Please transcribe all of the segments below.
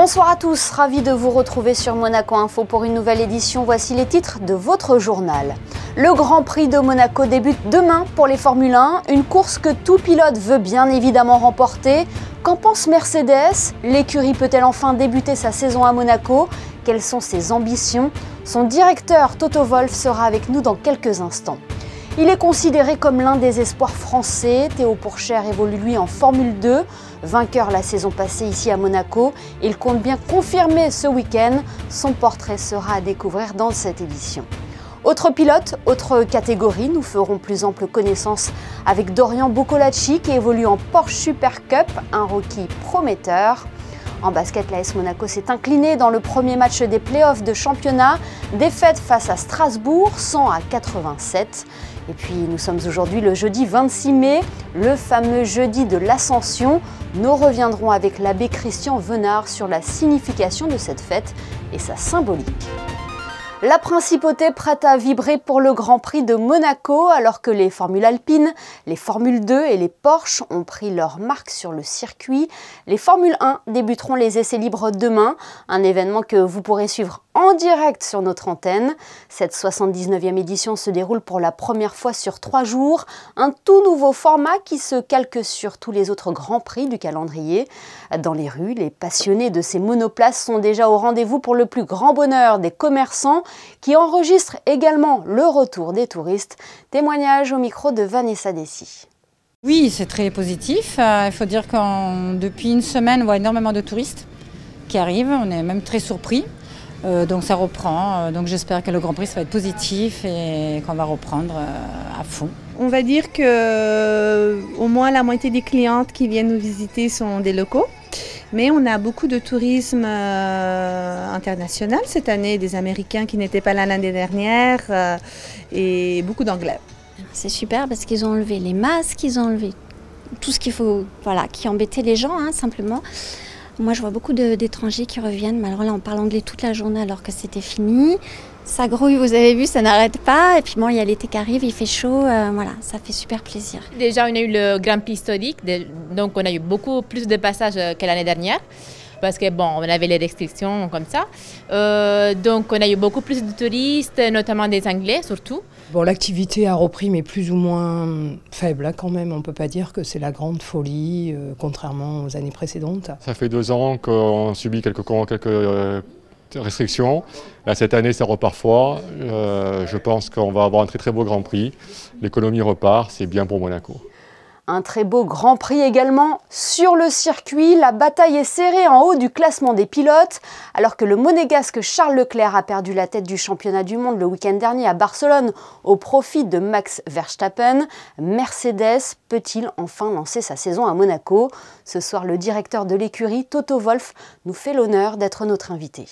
Bonsoir à tous, ravi de vous retrouver sur Monaco Info pour une nouvelle édition. Voici les titres de votre journal. Le Grand Prix de Monaco débute demain pour les Formule 1, une course que tout pilote veut bien évidemment remporter. Qu'en pense Mercedes? L'écurie peut-elle enfin débuter sa saison à Monaco? Quelles sont ses ambitions? Son directeur Toto Wolff sera avec nous dans quelques instants. Il est considéré comme l'un des espoirs français. Théo Pourchaire évolue lui en Formule 2. Vainqueur la saison passée ici à Monaco, il compte bien confirmer ce week-end. Son portrait sera à découvrir dans cette édition. Autre pilote, autre catégorie, nous ferons plus ample connaissance avec Dorian Boccolacci qui évolue en Porsche Super Cup, un rookie prometteur. En basket, l'AS Monaco s'est incliné dans le premier match des playoffs de championnat. Défaite face à Strasbourg, 100-87. Et puis nous sommes aujourd'hui le jeudi 26 mai, le fameux jeudi de l'Ascension. Nous reviendrons avec l'abbé Christian Venard sur la signification de cette fête et sa symbolique. La principauté prête à vibrer pour le Grand Prix de Monaco alors que les formules alpines, les Formule 2 et les Porsche ont pris leur marque sur le circuit. Les Formule 1 débuteront les essais libres demain, un événement que vous pourrez suivre en direct sur notre antenne. Cette 79e édition se déroule pour la première fois sur 3 jours, un tout nouveau format qui se calque sur tous les autres Grands Prix du calendrier. Dans les rues, les passionnés de ces monoplaces sont déjà au rendez-vous pour le plus grand bonheur des commerçants qui enregistrent également le retour des touristes. Témoignage au micro de Vanessa Dessy. Oui, c'est très positif. Il faut dire que depuis une semaine, on voit énormément de touristes qui arrivent. On est même très surpris. Donc ça reprend. Donc j'espère que le Grand Prix ça va être positif et qu'on va reprendre à fond. On va dire que au moins la moitié des clientes qui viennent nous visiter sont des locaux. Mais on a beaucoup de tourisme international cette année, des Américains qui n'étaient pas là l'année dernière et beaucoup d'Anglais. C'est super parce qu'ils ont enlevé les masques, ils ont enlevé tout ce qu'il faut, voilà, qui embêtait les gens simplement. Moi je vois beaucoup d'étrangers qui reviennent, mais alors là on parle anglais toute la journée alors que c'était fini. Ça grouille, vous avez vu, ça n'arrête pas. Et puis bon, il y a l'été qui arrive, il fait chaud, voilà, ça fait super plaisir. Déjà, on a eu le Grand Prix historique, donc on a eu beaucoup plus de passages que l'année dernière. Parce que bon, on avait les restrictions comme ça. Donc on a eu beaucoup plus de touristes, notamment des Anglais surtout. Bon, l'activité a repris, mais plus ou moins faible quand même. On ne peut pas dire que c'est la grande folie, contrairement aux années précédentes. Ça fait 2 ans qu'on subit quelques restrictions. Là, cette année, ça repart fort. Je pense qu'on va avoir un très beau Grand Prix. L'économie repart, c'est bien pour Monaco. Un très beau Grand Prix également sur le circuit. La bataille est serrée en haut du classement des pilotes. Alors que le monégasque Charles Leclerc a perdu la tête du championnat du monde le week-end dernier à Barcelone au profit de Max Verstappen, Mercedes peut-il enfin lancer sa saison à Monaco? Ce soir, le directeur de l'écurie, Toto Wolff, nous fait l'honneur d'être notre invité.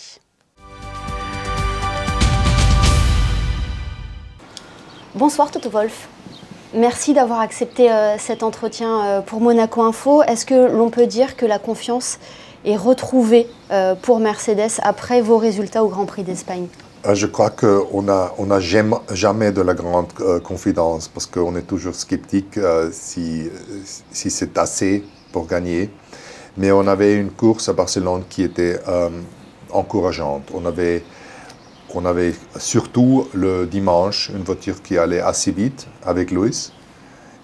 Bonsoir Toto Wolff. Merci d'avoir accepté cet entretien pour Monaco Info. Est-ce que l'on peut dire que la confiance est retrouvée pour Mercedes après vos résultats au Grand Prix d'Espagne? Je crois qu'on n'a jamais de la grande confidence parce qu'on est toujours sceptique si c'est assez pour gagner. Mais on avait une course à Barcelone qui était encourageante. On avait surtout le dimanche une voiture qui allait assez vite avec Lewis.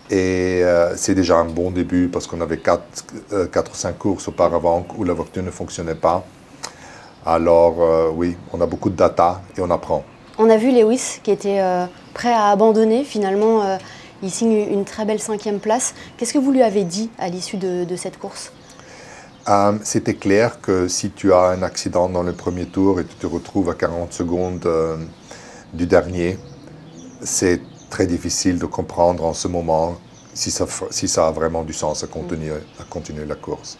Et c'est déjà un bon début parce qu'on avait 4 ou 5 courses auparavant où la voiture ne fonctionnait pas. Alors oui, on a beaucoup de data et on apprend. On a vu Lewis qui était prêt à abandonner. Finalement, il signe une très belle 5e place. Qu'est-ce que vous lui avez dit à l'issue de cette course? C'était clair que si tu as un accident dans le premier tour et tu te retrouves à 40 secondes du dernier, c'est très difficile de comprendre en ce moment si ça a vraiment du sens à continuer la course.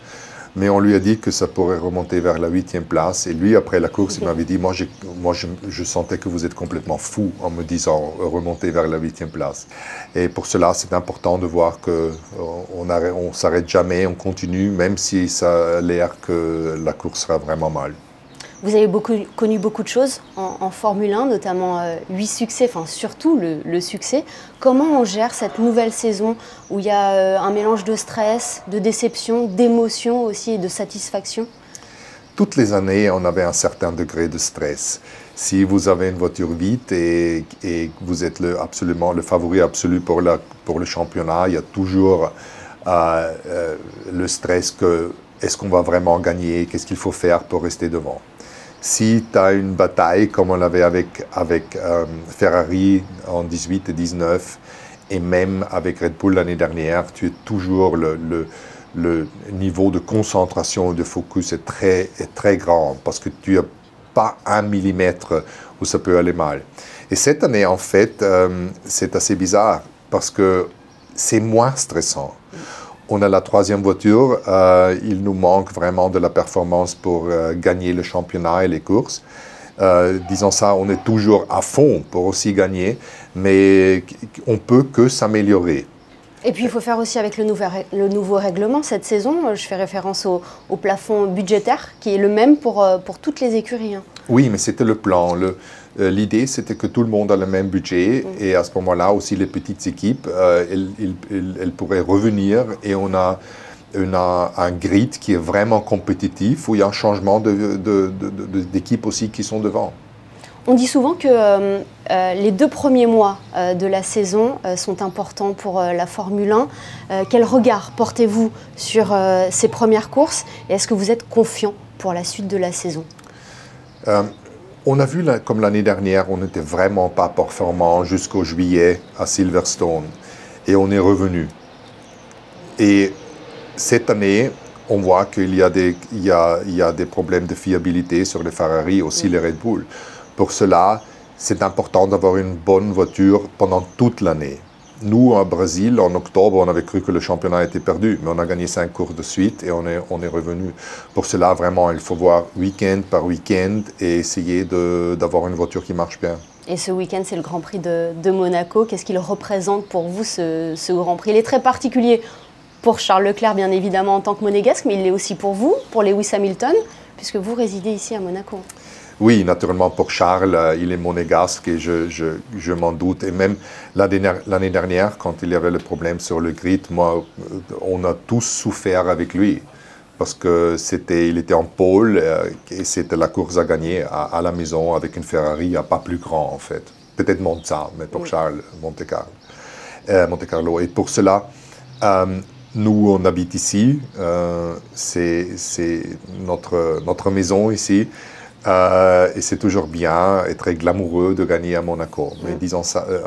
Mais on lui a dit que ça pourrait remonter vers la 8e place. Et lui, après la course, il m'avait dit, moi je sentais que vous êtes complètement fou en me disant remonter vers la 8e place. Et pour cela, c'est important de voir qu'on ne s'arrête jamais, on continue, même si ça a l'air que la course sera vraiment mal. Vous avez connu beaucoup de choses en Formule 1, notamment 8 succès, enfin surtout le succès. Comment on gère cette nouvelle saison où il y a un mélange de stress, de déception, d'émotion aussi et de satisfaction? toutes les années, on avait un certain degré de stress. Si vous avez une voiture vite et vous êtes absolument le favori absolu pour le championnat, il y a toujours le stress que est-ce qu'on va vraiment gagner, qu'est-ce qu'il faut faire pour rester devant. Si tu as une bataille comme on l'avait avec Ferrari en 18 et 19 et même avec Red Bull l'année dernière, tu es toujours le niveau de concentration et de focus est très grand parce que tu n'as pas 1 millimètre où ça peut aller mal. Et cette année, en fait, c'est assez bizarre parce que c'est moins stressant. On a la 3e voiture, il nous manque vraiment de la performance pour gagner le championnat et les courses. Disons ça, on est toujours à fond pour aussi gagner, mais on peut que s'améliorer. Et puis il faut faire aussi avec le nouveau règlement cette saison. Je fais référence au plafond budgétaire qui est le même pour toutes les écuries. Hein. Oui, mais c'était le plan. L'idée, c'était que tout le monde a le même budget et à ce moment-là aussi les petites équipes, elles pourraient revenir et on a un grid qui est vraiment compétitif où il y a un changement d'équipes aussi qui sont devant. On dit souvent que les 2 premiers mois de la saison sont importants pour la Formule 1. Quel regard portez-vous sur ces premières courses et est-ce que vous êtes confiant pour la suite de la saison? On a vu, comme l'année dernière, on n'était vraiment pas performant jusqu'au juillet à Silverstone et on est revenu. Et cette année, on voit qu'il y a des problèmes de fiabilité sur les Ferrari, aussi les Red Bull. Pour cela, c'est important d'avoir une bonne voiture pendant toute l'année. Nous, au Brésil, en octobre, on avait cru que le championnat était perdu, mais on a gagné 5 courses de suite et on est revenu. Pour cela, vraiment, il faut voir week-end par week-end et essayer d'avoir une voiture qui marche bien. Et ce week-end, c'est le Grand Prix de Monaco. Qu'est-ce qu'il représente pour vous, ce Grand Prix? Il est très particulier pour Charles Leclerc, bien évidemment, en tant que monégasque, mais il l'est aussi pour vous, pour Lewis Hamilton, puisque vous résidez ici à Monaco. Oui, naturellement, pour Charles, il est monégasque et je m'en doute. Et même l'année dernière, quand il y avait le problème sur le grid, on a tous souffert avec lui. Parce qu'il était en pôle et c'était la course à gagner à la maison avec une Ferrari pas plus grand, en fait. Peut-être Monza, mais pour Charles, Monte Carlo. Et pour cela, nous, on habite ici. C'est notre maison ici. Et c'est toujours bien et très glamoureux de gagner à Monaco. Mais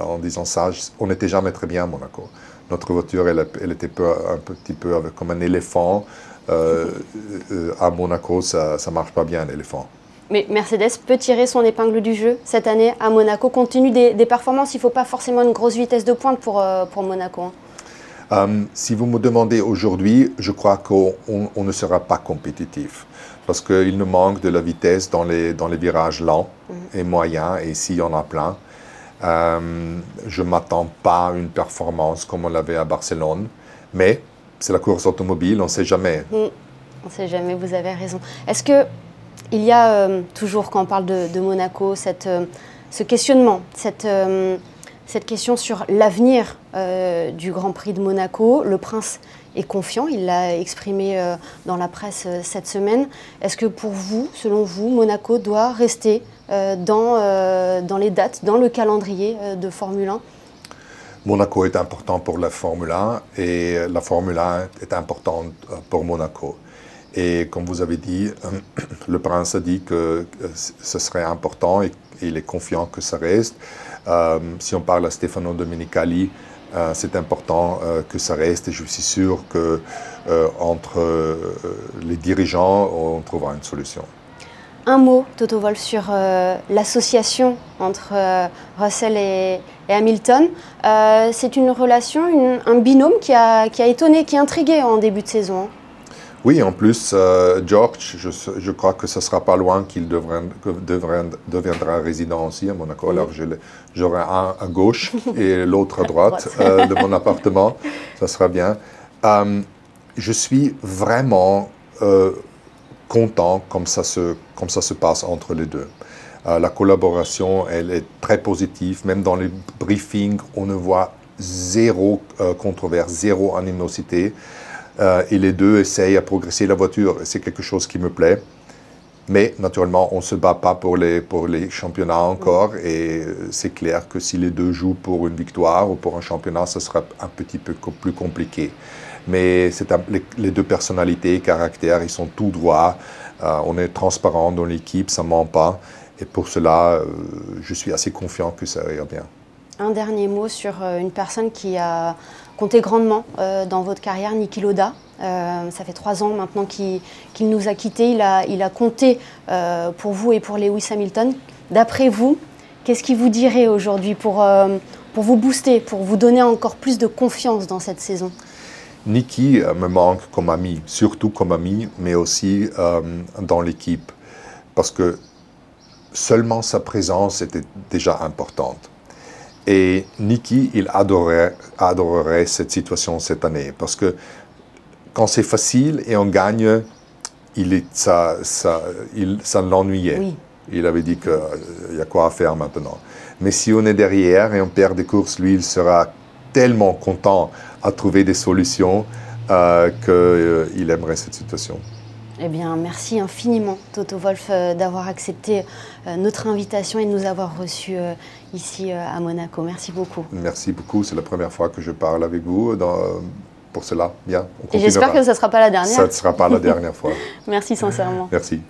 en disant ça, on n'était jamais très bien à Monaco. Notre voiture, elle était un petit peu comme un éléphant. À Monaco, ça ne marche pas bien, un éléphant. Mais Mercedes peut tirer son épingle du jeu cette année à Monaco. Compte tenu des performances, il ne faut pas forcément une grosse vitesse de pointe pour Monaco. Si vous me demandez aujourd'hui, je crois qu'on ne sera pas compétitif. Parce qu'il nous manque de la vitesse dans les virages lents et moyens, et ici, il y en a plein. Je ne m'attends pas à une performance comme on l'avait à Barcelone, mais c'est la course automobile, on ne sait jamais. On ne sait jamais, vous avez raison. Est-ce qu'il y a toujours, quand on parle de Monaco, ce questionnement, cette question sur l'avenir du Grand Prix de Monaco? Le prince est confiant, il l'a exprimé dans la presse cette semaine. Est-ce que pour vous, selon vous, Monaco doit rester dans les dates, dans le calendrier de Formule 1? Monaco est important pour la Formule 1 et la Formule 1 est importante pour Monaco. Et comme vous avez dit, le prince a dit que ce serait important et il est confiant que ça reste. Si on parle à Stefano Domenicali, c'est important que ça reste et je suis sûr qu'entre les dirigeants, on trouvera une solution. Un mot, Toto Wolff, sur l'association entre Russell et Hamilton. C'est une relation, un binôme qui a étonné, qui a intrigué en début de saison. Oui, en plus, George, je crois que ce ne sera pas loin qu'il deviendra résident aussi à Monaco. Alors, j'aurai un à gauche et l'autre à droite de mon appartement. Ça sera bien. Je suis vraiment content comme ça se passe entre les deux. La collaboration, elle est très positive. Même dans les briefings, on ne voit zéro controverse, zéro animosité. Et les deux essayent à progresser la voiture. C'est quelque chose qui me plaît. Mais naturellement, on ne se bat pas pour les championnats encore. Et c'est clair que si les deux jouent pour une victoire ou pour un championnat, ce sera un petit peu plus compliqué. Mais les deux personnalités, caractères, ils sont tout droits. On est transparent dans l'équipe, ça ne ment pas. Et pour cela, je suis assez confiant que ça ira bien. Un dernier mot sur une personne qui a compté grandement dans votre carrière, Niki Lauda. Ça fait 3 ans maintenant qu'il nous a quittés. Il a compté pour vous et pour Lewis Hamilton. D'après vous, qu'est-ce qu'il vous dirait aujourd'hui pour vous booster, pour vous donner encore plus de confiance dans cette saison? Niki me manque comme ami, surtout comme ami, mais aussi dans l'équipe. Parce que seulement sa présence était déjà importante. Et Niki, il adorerait cette situation cette année. Parce que quand c'est facile et on gagne, ça l'ennuyait. Oui. Il avait dit qu'il y a quoi à faire maintenant. Mais si on est derrière et on perd des courses, lui, il sera tellement content à trouver des solutions qu'il aimerait cette situation. Eh bien, merci infiniment, Toto Wolff, d'avoir accepté notre invitation et de nous avoir reçus ici à Monaco. Merci beaucoup. Merci beaucoup. C'est la première fois que je parle avec vous. Pour cela, bien. Et j'espère que ça ne sera pas la dernière. Ça ne sera pas la dernière fois. Merci sincèrement. Merci.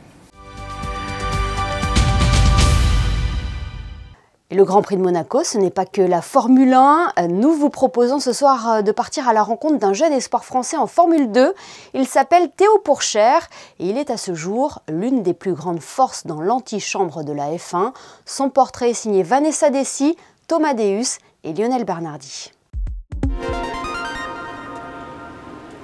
Et le Grand Prix de Monaco, ce n'est pas que la Formule 1. Nous vous proposons ce soir de partir à la rencontre d'un jeune espoir français en Formule 2. Il s'appelle Théo Pourchaire et il est à ce jour l'une des plus grandes forces dans l'antichambre de la F1. Son portrait est signé Vanessa Dessy, Thomas Deus et Lionel Bernardi.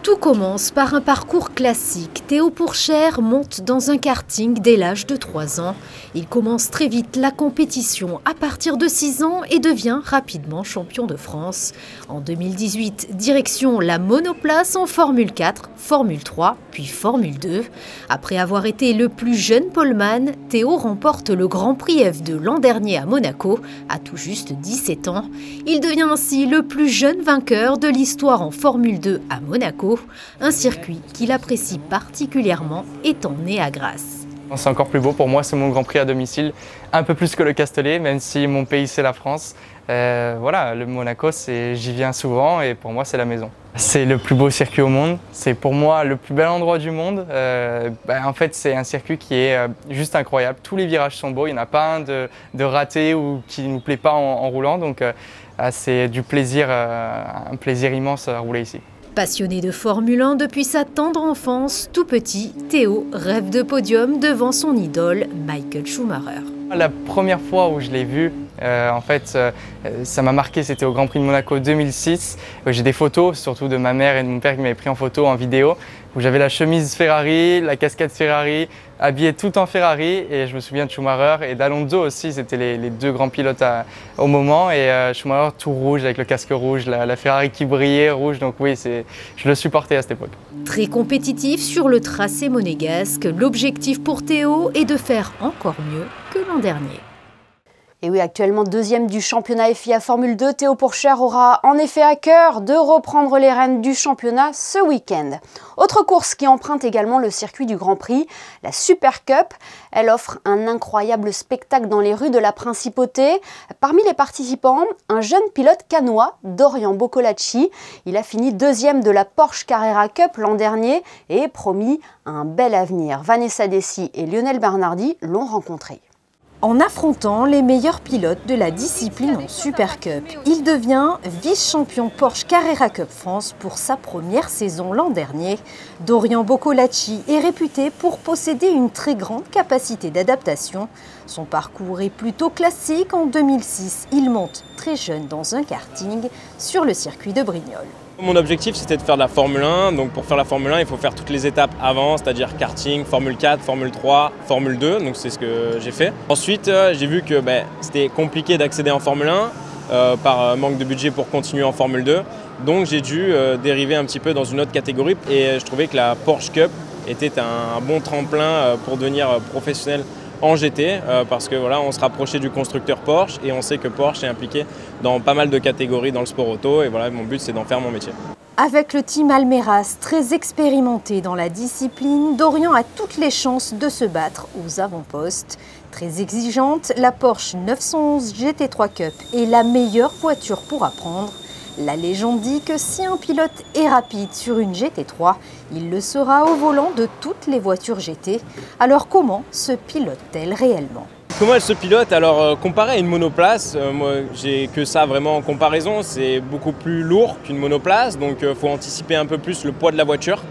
Tout commence par un parcours classique. Théo Pourchaire monte dans un karting dès l'âge de 3 ans. Il commence très vite la compétition à partir de 6 ans et devient rapidement champion de France. En 2018, direction la monoplace en Formule 4, Formule 3, puis Formule 2. Après avoir été le plus jeune poleman, Théo remporte le Grand Prix F2 l'an dernier à Monaco, à tout juste 17 ans. Il devient ainsi le plus jeune vainqueur de l'histoire en Formule 2 à Monaco. Un circuit qu'il apprécie particulièrement étant né à Grasse. C'est encore plus beau pour moi, c'est mon Grand Prix à domicile, un peu plus que le Castellet, même si mon pays c'est la France. Voilà, le Monaco, j'y viens souvent et pour moi c'est la maison. C'est le plus beau circuit au monde, c'est pour moi le plus bel endroit du monde. En fait c'est un circuit qui est juste incroyable, tous les virages sont beaux, il n'y en a pas un de raté ou qui ne nous plaît pas en roulant, donc c'est du plaisir, un plaisir immense à rouler ici. Passionné de Formule 1 depuis sa tendre enfance, tout petit, Théo rêve de podium devant son idole, Michael Schumacher. La première fois où je l'ai vu, ça m'a marqué, c'était au Grand Prix de Monaco 2006. J'ai des photos, surtout de ma mère et de mon père qui m'avaient pris en photo, en vidéo, où j'avais la chemise Ferrari, la casquette Ferrari, habillé tout en Ferrari. Et je me souviens de Schumacher et d'Alonso aussi, c'était les deux grands pilotes au moment. Et Schumacher tout rouge avec le casque rouge, la Ferrari qui brillait rouge. Donc oui, je le supportais à cette époque. Très compétitif sur le tracé monégasque, l'objectif pour Théo est de faire encore mieux que l'an dernier. Et oui, actuellement deuxième du championnat FIA Formule 2, Théo Pourchaire aura en effet à cœur de reprendre les rênes du championnat ce week-end. Autre course qui emprunte également le circuit du Grand Prix, la Super Cup. Elle offre un incroyable spectacle dans les rues de la Principauté. Parmi les participants, un jeune pilote cannois, Dorian Boccolacci. Il a fini deuxième de la Porsche Carrera Cup l'an dernier et est promis un bel avenir. Vanessa Dessy et Lionel Bernardi l'ont rencontré. En affrontant les meilleurs pilotes de la discipline en Super Cup, il devient vice-champion Porsche Carrera Cup France pour sa première saison l'an dernier. Dorian Boccolacci est réputé pour posséder une très grande capacité d'adaptation. Son parcours est plutôt classique. En 2006, il monte très jeune dans un karting sur le circuit de Brignoles. Mon objectif, c'était de faire de la Formule 1. Donc pour faire la Formule 1, il faut faire toutes les étapes avant, c'est-à-dire karting, Formule 4, Formule 3, Formule 2. Donc c'est ce que j'ai fait. Ensuite, j'ai vu que c'était compliqué d'accéder en Formule 1 par manque de budget pour continuer en Formule 2. Donc j'ai dû dériver un petit peu dans une autre catégorie. Et je trouvais que la Porsche Cup était un bon tremplin pour devenir professionnel en GT, parce que voilà, on se rapprochait du constructeur Porsche et on sait que Porsche est impliqué dans pas mal de catégories dans le sport auto et voilà, mon but c'est d'en faire mon métier. Avec le team Almeras très expérimenté dans la discipline, Dorian a toutes les chances de se battre aux avant-postes. Très exigeante, la Porsche 911 GT3 Cup est la meilleure voiture pour apprendre. La légende dit que si un pilote est rapide sur une GT3, il le sera au volant de toutes les voitures GT. Alors comment se pilote-t-elle réellement ? Comment elle se pilote? Alors comparé à une monoplace, moi j'ai que ça vraiment en comparaison, c'est beaucoup plus lourd qu'une monoplace, donc il faut anticiper un peu plus le poids de la voiture.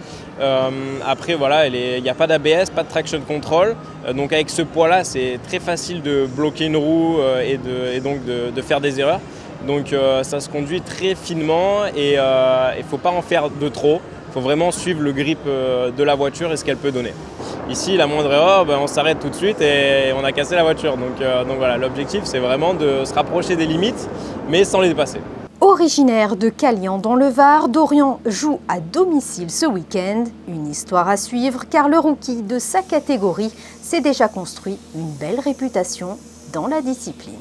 Après voilà, il n'y a pas d'ABS, pas de traction control, donc avec ce poids là c'est très facile de bloquer une roue et donc de faire des erreurs. Donc ça se conduit très finement et il ne faut pas en faire de trop. Il faut vraiment suivre le grip de la voiture et ce qu'elle peut donner. Ici, la moindre erreur, on s'arrête tout de suite et on a cassé la voiture. Donc voilà, l'objectif c'est vraiment de se rapprocher des limites, mais sans les dépasser. Originaire de Calian dans le Var, Dorian joue à domicile ce week-end. Une histoire à suivre car le rookie de sa catégorie s'est déjà construit une belle réputation dans la discipline.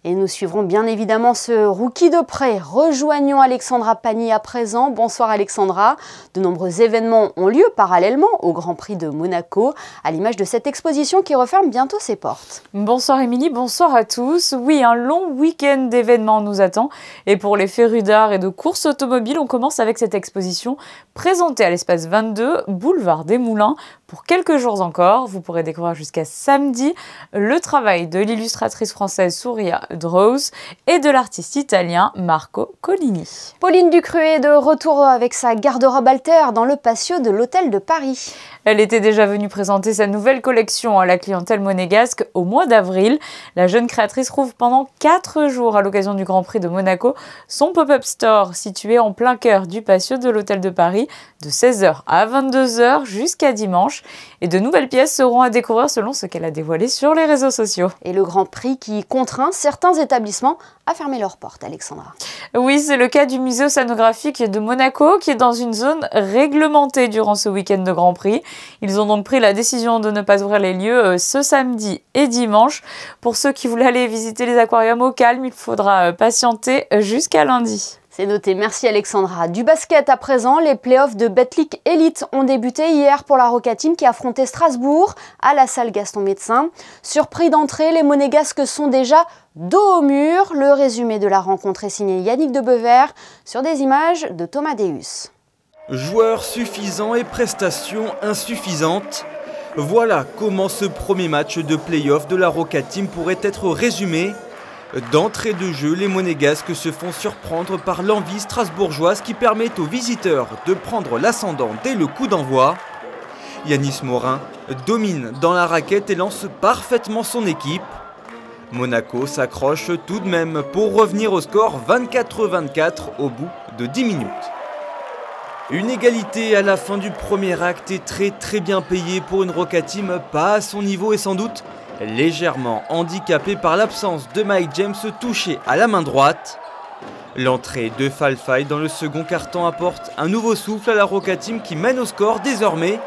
Et nous suivrons bien évidemment ce rookie de près. Rejoignons Alexandra Pagny à présent. Bonsoir Alexandra. De nombreux événements ont lieu parallèlement au Grand Prix de Monaco, à l'image de cette exposition qui referme bientôt ses portes. Bonsoir Émilie, bonsoir à tous. Oui, un long week-end d'événements nous attend. Et pour les férus d'art et de courses automobiles, on commence avec cette exposition présentée à l'espace 22, boulevard des Moulins. Pour quelques jours encore, vous pourrez découvrir jusqu'à samedi le travail de l'illustratrice française Souria Drose et de l'artiste italien Marco Collini. Pauline Ducruet est de retour avec sa garde-robe alter dans le patio de l'Hôtel de Paris. Elle était déjà venue présenter sa nouvelle collection à la clientèle monégasque au mois d'avril. La jeune créatrice rouvre pendant 4 jours à l'occasion du Grand Prix de Monaco son pop-up store situé en plein cœur du patio de l'Hôtel de Paris de 16h à 22h jusqu'à dimanche. Et de nouvelles pièces seront à découvrir selon ce qu'elle a dévoilé sur les réseaux sociaux. Et le Grand Prix qui contraint certains établissements à fermer leurs portes, Alexandra. Oui, c'est le cas du musée océanographique de Monaco qui est dans une zone réglementée durant ce week-end de Grand Prix. Ils ont donc pris la décision de ne pas ouvrir les lieux ce samedi et dimanche. Pour ceux qui voulaient aller visiter les aquariums au calme, il faudra patienter jusqu'à lundi. C'est noté, merci Alexandra. Du basket à présent, les playoffs de Betclic Elite ont débuté hier pour la Roca Team qui affrontait Strasbourg à la salle Gaston Médecin. Surpris d'entrée, les Monégasques sont déjà dos au mur. Le résumé de la rencontre est signé Yannick Debever sur des images de Thomas Deus. Joueurs suffisants et prestations insuffisantes. Voilà comment ce premier match de play-off de la Roca Team pourrait être résumé. D'entrée de jeu, les Monégasques se font surprendre par l'envie strasbourgeoise qui permet aux visiteurs de prendre l'ascendant dès le coup d'envoi. Yanis Morin domine dans la raquette et lance parfaitement son équipe. Monaco s'accroche tout de même pour revenir au score 24-24 au bout de 10 minutes. Une égalité à la fin du premier acte est très bien payée pour une Roca Team pas à son niveau et sans doute légèrement handicapé par l'absence de Mike James touché à la main droite. L'entrée de Falfay dans le second quart-temps apporte un nouveau souffle à la Roca Team qui mène au score désormais.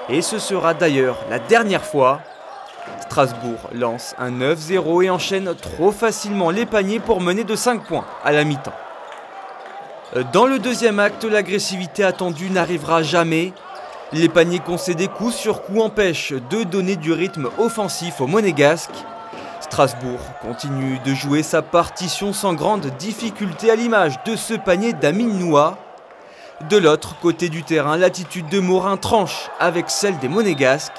Et ce sera d'ailleurs la dernière fois. Strasbourg lance un 9-0 et enchaîne trop facilement les paniers pour mener de 5 points à la mi-temps. Dans le deuxième acte, l'agressivité attendue n'arrivera jamais. Les paniers concédés coup sur coup empêchent de donner du rythme offensif aux Monégasques. Strasbourg continue de jouer sa partition sans grande difficulté à l'image de ce panier d'Amine Noua. De l'autre côté du terrain, l'attitude de Morin tranche avec celle des Monégasques.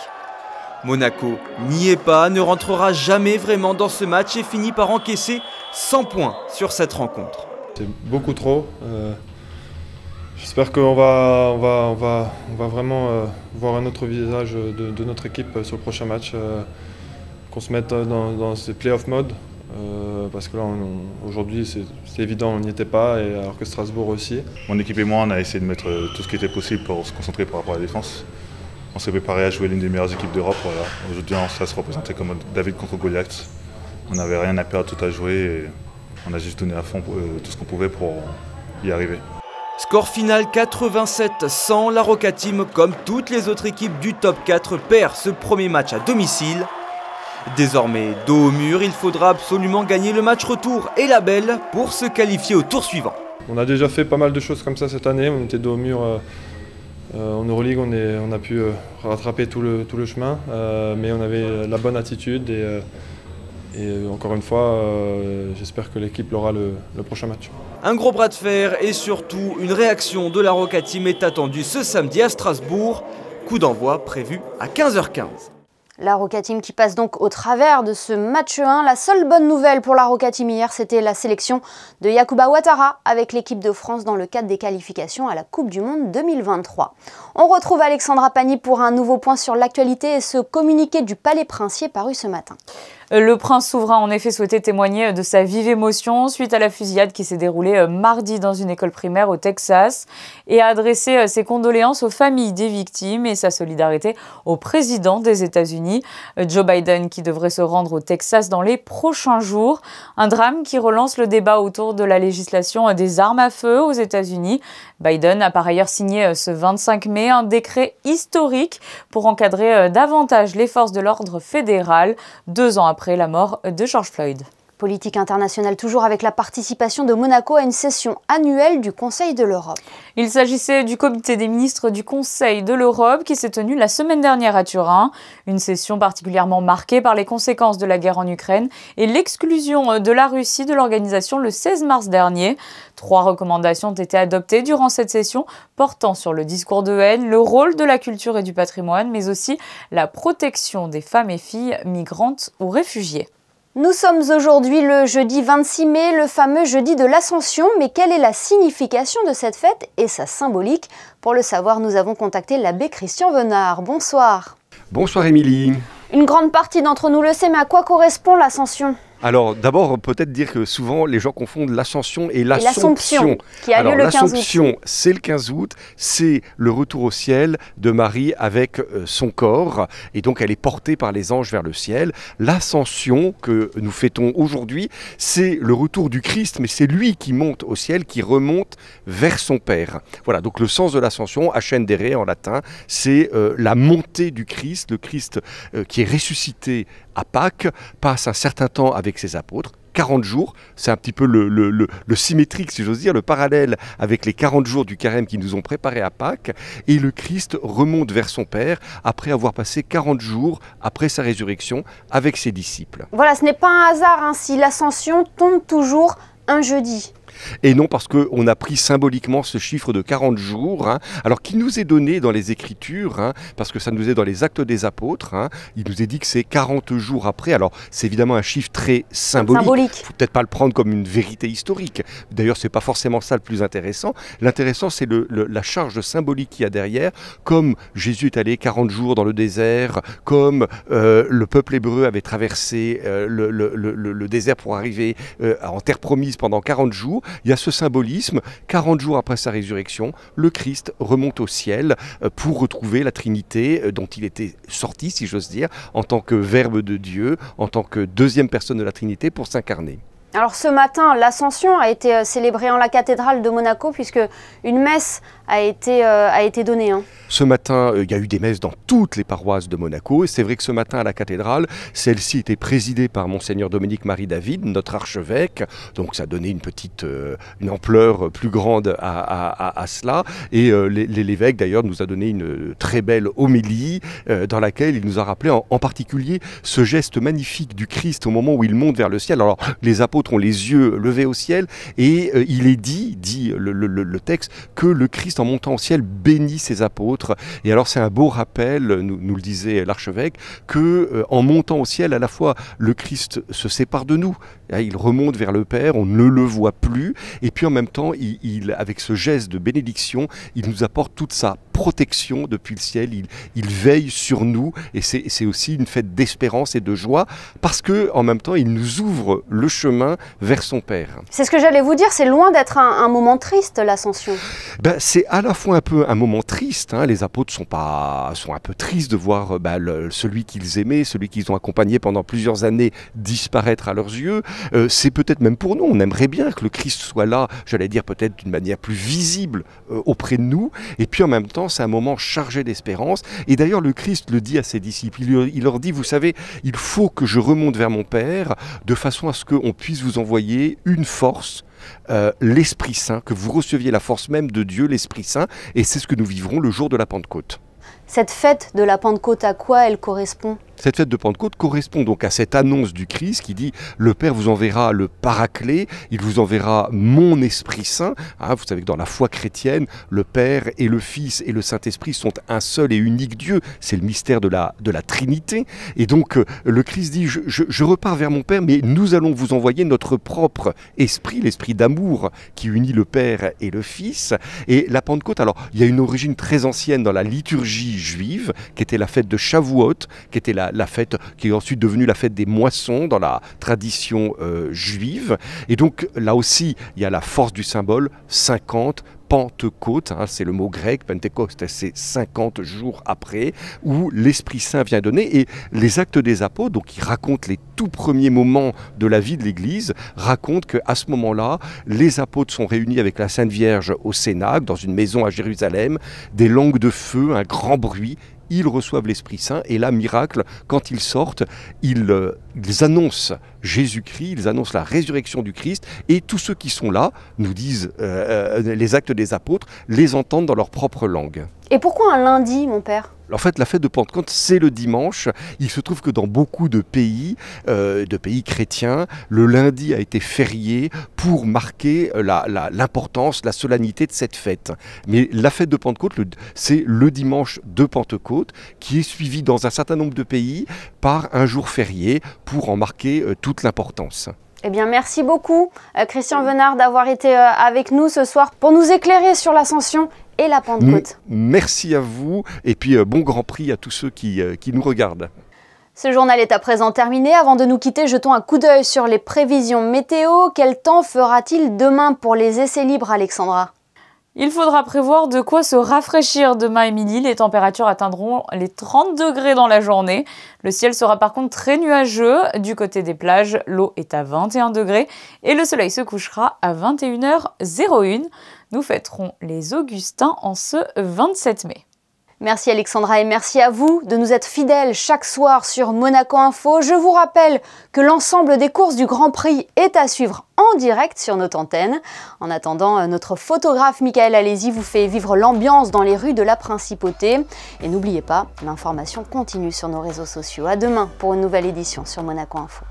Monaco n'y est pas, ne rentrera jamais vraiment dans ce match et finit par encaisser 100 points sur cette rencontre. C'est beaucoup trop. J'espère qu'on va vraiment voir un autre visage de notre équipe sur le prochain match, qu'on se mette dans ce playoff mode, parce que là aujourd'hui c'est évident, on n'y était pas, et alors que Strasbourg aussi. Mon équipe et moi on a essayé de mettre tout ce qui était possible pour se concentrer par rapport à la défense. On s'est préparé à jouer l'une des meilleures équipes d'Europe. Voilà. Aujourd'hui ça se représentait comme David contre Goliath. On n'avait rien à perdre, tout à jouer, et on a juste donné à fond tout ce qu'on pouvait pour y arriver. Score final 87-100, la Roca Team, comme toutes les autres équipes du top 4, perd ce premier match à domicile. Désormais, dos au mur, il faudra absolument gagner le match retour et la belle pour se qualifier au tour suivant. On a déjà fait pas mal de choses comme ça cette année, on était dos au mur en Euroleague, on a pu rattraper tout le chemin, mais on avait la bonne attitude et encore une fois, j'espère que l'équipe aura le prochain match. Un gros bras de fer et surtout une réaction de la Roca Team est attendue ce samedi à Strasbourg. Coup d'envoi prévu à 15h15. La Roca Team qui passe donc au travers de ce match 1. La seule bonne nouvelle pour la Roca Team hier, c'était la sélection de Yacouba Ouattara avec l'équipe de France dans le cadre des qualifications à la Coupe du Monde 2023. On retrouve Alexandra Pagny pour un nouveau point sur l'actualité et ce communiqué du Palais Princier paru ce matin. Le prince souverain a en effet souhaité témoigner de sa vive émotion suite à la fusillade qui s'est déroulée mardi dans une école primaire au Texas et a adressé ses condoléances aux familles des victimes et sa solidarité au président des États-Unis, Joe Biden, qui devrait se rendre au Texas dans les prochains jours. Un drame qui relance le débat autour de la législation des armes à feu aux États-Unis. Biden a par ailleurs signé ce 25 mai un décret historique pour encadrer davantage les forces de l'ordre fédéral, 2 ans après la mort de George Floyd. Politique internationale toujours avec la participation de Monaco à une session annuelle du Conseil de l'Europe. Il s'agissait du comité des ministres du Conseil de l'Europe qui s'est tenu la semaine dernière à Turin. Une session particulièrement marquée par les conséquences de la guerre en Ukraine et l'exclusion de la Russie de l'organisation le 16 mars dernier. 3 recommandations ont été adoptées durant cette session portant sur le discours de haine, le rôle de la culture et du patrimoine, mais aussi la protection des femmes et filles migrantes ou réfugiées. Nous sommes aujourd'hui le jeudi 26 mai, le fameux jeudi de l'Ascension. Mais quelle est la signification de cette fête et sa symbolique? Pour le savoir, nous avons contacté l'abbé Christian Venard. Bonsoir. Bonsoir Émilie. Une grande partie d'entre nous le sait, mais à quoi correspond l'Ascension? Alors d'abord, peut-être dire que souvent les gens confondent l'Ascension et l'Assomption. Qui a lieu le 15 août. L'Assomption, c'est le 15 août, c'est le retour au ciel de Marie avec son corps. Et donc elle est portée par les anges vers le ciel. L'Ascension que nous fêtons aujourd'hui, c'est le retour du Christ, mais c'est lui qui monte au ciel, qui remonte vers son Père. Voilà, donc le sens de l'Ascension, ascendere en latin, c'est la montée du Christ, le Christ qui est ressuscité à Pâques, passe un certain temps avec ses apôtres, 40 jours, c'est un petit peu le symétrique, si j'ose dire, le parallèle avec les 40 jours du carême qui nous ont préparés à Pâques, et le Christ remonte vers son Père après avoir passé 40 jours après sa résurrection avec ses disciples. Voilà, ce n'est pas un hasard hein, si l'Ascension tombe toujours un jeudi. Et non parce qu'on a pris symboliquement ce chiffre de 40 jours, hein, alors qui nous est donné dans les Écritures, hein, parce que ça nous est dans les Actes des Apôtres, hein, il nous est dit que c'est 40 jours après, alors c'est évidemment un chiffre très symbolique, il ne faut peut-être pas le prendre comme une vérité historique, d'ailleurs c'est pas forcément ça le plus intéressant, l'intéressant c'est la charge symbolique qu'il y a derrière, comme Jésus est allé 40 jours dans le désert, comme le peuple hébreu avait traversé le désert pour arriver en terre promise pendant 40 jours, il y a ce symbolisme, 40 jours après sa résurrection, le Christ remonte au ciel pour retrouver la Trinité dont il était sorti, si j'ose dire, en tant que Verbe de Dieu, en tant que deuxième personne de la Trinité pour s'incarner. Alors ce matin, l'Ascension a été célébrée en la cathédrale de Monaco puisque une messe a été donnée. Hein. Ce matin, il y a eu des messes dans toutes les paroisses de Monaco et c'est vrai que ce matin à la cathédrale, celle-ci était présidée par Monseigneur Dominique-Marie David, notre archevêque, donc ça donnait une ampleur plus grande à cela et l'évêque d'ailleurs nous a donné une très belle homélie dans laquelle il nous a rappelé en particulier ce geste magnifique du Christ au moment où il monte vers le ciel. Alors les apôtres ont les yeux levés au ciel et il est dit le texte que le Christ en montant au ciel bénit ses apôtres et alors c'est un beau rappel, nous le disait l'archevêque, que en montant au ciel à la fois le Christ se sépare de nous, il remonte vers le Père, on ne le voit plus et puis en même temps avec ce geste de bénédiction il nous apporte toute sa protection depuis le ciel, il veille sur nous et c'est aussi une fête d'espérance et de joie parce que en même temps il nous ouvre le chemin vers son Père. C'est ce que j'allais vous dire, c'est loin d'être un moment triste l'Ascension. Ben, c'est à la fois un peu un moment triste, hein. Les apôtres sont un peu tristes de voir celui qu'ils aimaient, celui qu'ils ont accompagné pendant plusieurs années disparaître à leurs yeux. C'est peut-être même pour nous, on aimerait bien que le Christ soit là, j'allais dire peut-être d'une manière plus visible auprès de nous et puis en même temps c'est un moment chargé d'espérance et d'ailleurs le Christ le dit à ses disciples, il leur dit, vous savez, il faut que je remonte vers mon Père de façon à ce qu'on puisse puisse vous envoyer une force, l'Esprit Saint, que vous receviez la force même de Dieu, l'Esprit Saint, et c'est ce que nous vivrons le jour de la Pentecôte. Cette fête de la Pentecôte, à quoi elle correspond ? Cette fête de Pentecôte correspond donc à cette annonce du Christ qui dit « Le Père vous enverra le Paraclet, il vous enverra mon Esprit Saint ». Vous savez que dans la foi chrétienne, le Père et le Fils et le Saint-Esprit sont un seul et unique Dieu. C'est le mystère de la Trinité. Et donc le Christ dit « Je repars vers mon Père, mais nous allons vous envoyer notre propre esprit, l'esprit d'amour qui unit le Père et le Fils ». Et la Pentecôte, alors il y a une origine très ancienne dans la liturgie juive, qui était la fête de Shavuot, qui était la fête qui est ensuite devenue la fête des moissons dans la tradition juive. Et donc là aussi, il y a la force du symbole, 50, Pentecôte, c'est le mot grec, Pentecôte, c'est 50 jours après, où l'Esprit Saint vient donner. Et les Actes des Apôtres, donc qui racontent les tout premiers moments de la vie de l'Église, racontent qu'à ce moment-là, les apôtres sont réunis avec la Sainte Vierge au Cénacle, dans une maison à Jérusalem, des langues de feu, un grand bruit. Ils reçoivent l'Esprit Saint et là, miracle, quand ils sortent, ils annoncent Jésus-Christ, ils annoncent la résurrection du Christ et tous ceux qui sont là, nous disent les Actes des Apôtres, les entendent dans leur propre langue. Et pourquoi un lundi, mon père ? En fait, la fête de Pentecôte, c'est le dimanche. Il se trouve que dans beaucoup de pays chrétiens, le lundi a été férié pour marquer l'importance, la solennité de cette fête. Mais la fête de Pentecôte, c'est le dimanche de Pentecôte qui est suivi dans un certain nombre de pays par un jour férié pour en marquer toute l'importance. Eh bien, merci beaucoup, Christian Venard, d'avoir été avec nous ce soir pour nous éclairer sur l'Ascension et la Pentecôte. Merci à vous et puis bon Grand Prix à tous ceux qui nous regardent. Ce journal est à présent terminé. Avant de nous quitter, jetons un coup d'œil sur les prévisions météo. Quel temps fera-t-il demain pour les essais libres, Alexandra ? Il faudra prévoir de quoi se rafraîchir demain et midi. Les températures atteindront les 30 degrés dans la journée. Le ciel sera par contre très nuageux. Du côté des plages, l'eau est à 21 degrés et le soleil se couchera à 21h01. Nous fêterons les Augustins en ce 27 mai. Merci Alexandra et merci à vous de nous être fidèles chaque soir sur Monaco Info. Je vous rappelle que l'ensemble des courses du Grand Prix est à suivre en direct sur notre antenne. En attendant, notre photographe Michael Alési vous fait vivre l'ambiance dans les rues de la Principauté. Et n'oubliez pas, l'information continue sur nos réseaux sociaux. À demain pour une nouvelle édition sur Monaco Info.